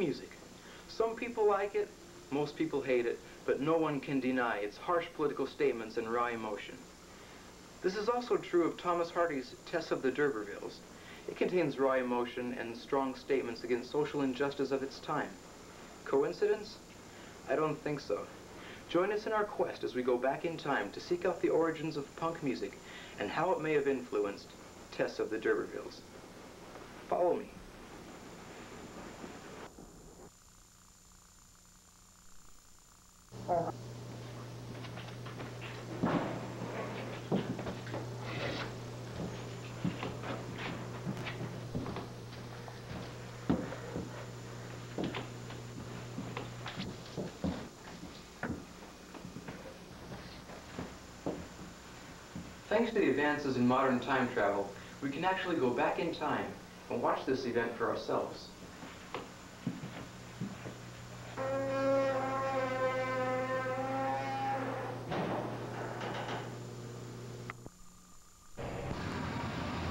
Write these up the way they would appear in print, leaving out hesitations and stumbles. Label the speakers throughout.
Speaker 1: music. Some people like it, most people hate it, but no one can deny its harsh political statements and raw emotion. This is also true of Thomas Hardy's Tess of the D'Urbervilles. It contains raw emotion and strong statements against social injustice of its time. Coincidence? I don't think so. Join us in our quest as we go back in time to seek out the origins of punk music and how it may have influenced Tess of the D'Urbervilles. Follow me. Thanks to the advances in modern time travel, we can actually go back in time and watch this event for ourselves.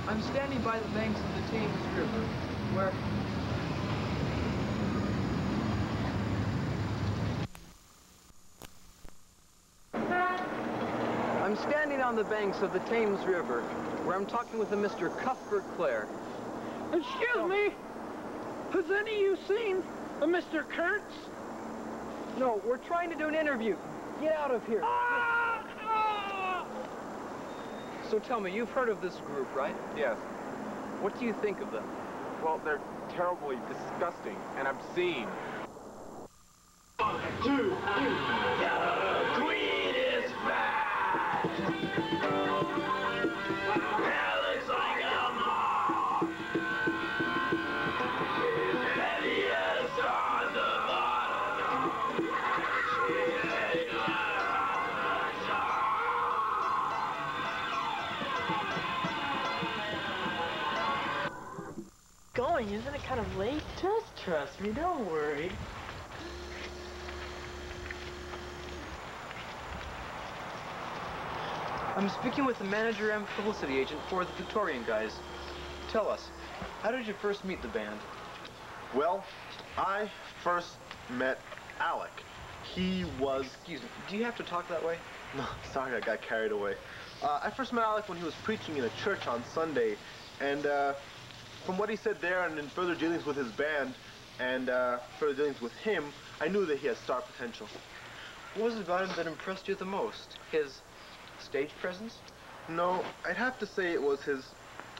Speaker 1: I'm standing by the banks of the Thames River, where... I'm standing on the banks of the Thames River, where I'm talking with a Mr. Cuthbert Clare.
Speaker 2: Excuse me, has any of you seen a Mr. Kurtz?
Speaker 1: No, we're trying to do an interview. Get out of here. So tell me, you've heard of this group, right?
Speaker 3: Yes.
Speaker 1: What do you think of them?
Speaker 3: Well, they're terribly disgusting and obscene.
Speaker 4: 1, 2, 3. The Queen is back! Hell looks like a moth! Heaviest on the bottom!
Speaker 5: Going, isn't it kind of late? Just trust me, don't worry.
Speaker 1: I'm speaking with the manager and publicity agent for the Victorian Guys. Tell us, how did you first meet the band?
Speaker 6: Well, I first met Alec. He was...
Speaker 1: Excuse me, do you have to talk that way?
Speaker 6: No, sorry, I got carried away. I first met Alec when he was preaching in a church on Sunday, and from what he said there and in further dealings with his band and further dealings with him, I knew that he had star potential.
Speaker 1: What was it about him that impressed you the most? His stage presence?
Speaker 6: No, I'd have to say it was his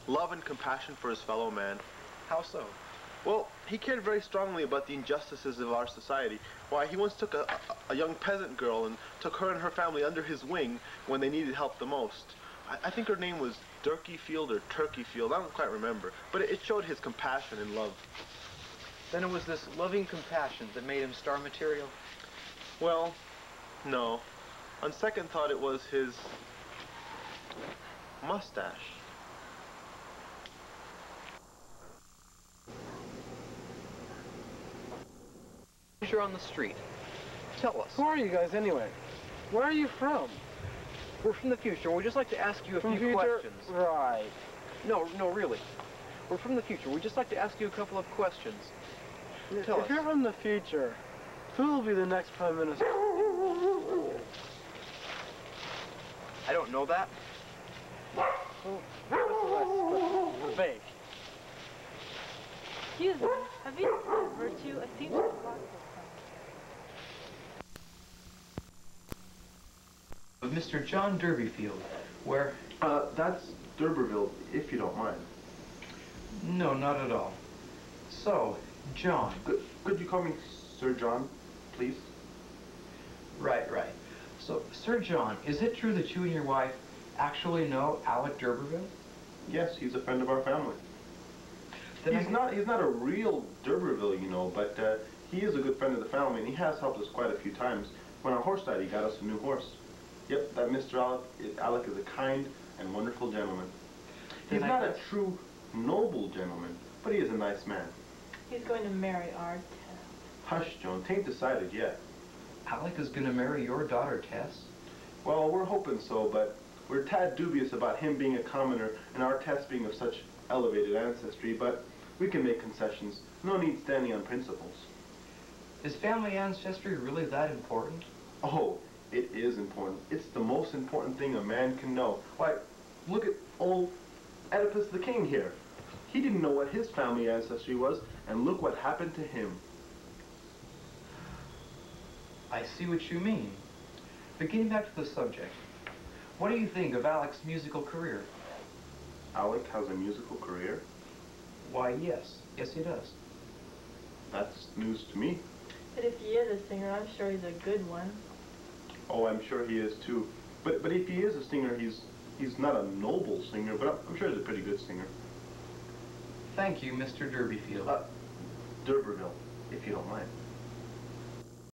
Speaker 6: love and compassion for his fellow man.
Speaker 1: How so?
Speaker 6: Well, he cared very strongly about the injustices of our society. Why, he once took a young peasant girl and took her and her family under his wing when they needed help the most. I think her name was Durkeyfield or Turkeyfield, I don't quite remember, but it showed his compassion and love.
Speaker 1: Then it was this loving compassion that made him star material?
Speaker 6: Well, no. On second thought, it was his mustache.
Speaker 1: You're on the street. Tell us.
Speaker 2: Who are you guys anyway? Where are you from?
Speaker 1: We're from the future. We'd just like to ask you a few questions.
Speaker 2: Right.
Speaker 1: No, really. We're from the future. We'd just like to ask you a couple of questions. Tell us.
Speaker 2: If you're from the future, who will be the next Prime Minister?
Speaker 1: I don't know that.
Speaker 2: Well, what's the last question? Fake.
Speaker 5: Excuse me, have you seen Virtue? It seems to block
Speaker 1: Of Mr. John Derbyfield, where...
Speaker 6: That's D'Urberville, if you don't mind.
Speaker 1: No, not at all. So, John...
Speaker 6: Could you call me Sir John, please?
Speaker 1: Right. So, Sir John, is it true that you and your wife actually know Alec D'Urberville?
Speaker 6: Yes, he's a friend of our family.
Speaker 1: Then
Speaker 6: He's not a real D'Urberville, you know, but he is a good friend of the family, and he has helped us quite a few times. When our horse died, he got us a new horse. Yep, that Mr. Alec is a kind and wonderful gentleman. He's not a true noble gentleman, but he is a nice man.
Speaker 5: He's going to marry our Tess.
Speaker 6: Hush, Joan, tain't decided yet.
Speaker 1: Alec is going to marry your daughter, Tess?
Speaker 6: Well, we're hoping so, but we're a tad dubious about him being a commoner and our Tess being of such elevated ancestry, but we can make concessions. No need standing on principles.
Speaker 1: Is family ancestry really that important?
Speaker 6: Oh, it is important. It's the most important thing a man can know. Why, look at old Oedipus the king here. He didn't know what his family ancestry was, and look what happened to him.
Speaker 1: I see what you mean. But getting back to the subject, what do you think of Alec's musical career?
Speaker 6: Alec has a musical career?
Speaker 1: Why, yes. Yes, he does.
Speaker 6: That's news to me.
Speaker 5: But if he is a singer, I'm sure he's a good one.
Speaker 6: Oh, I'm sure he is too. But if he is a singer, he's not a noble singer, but I'm sure he's a pretty good singer.
Speaker 1: Thank you, Mr. Derbyfield.
Speaker 6: D'Urberville, if you don't mind.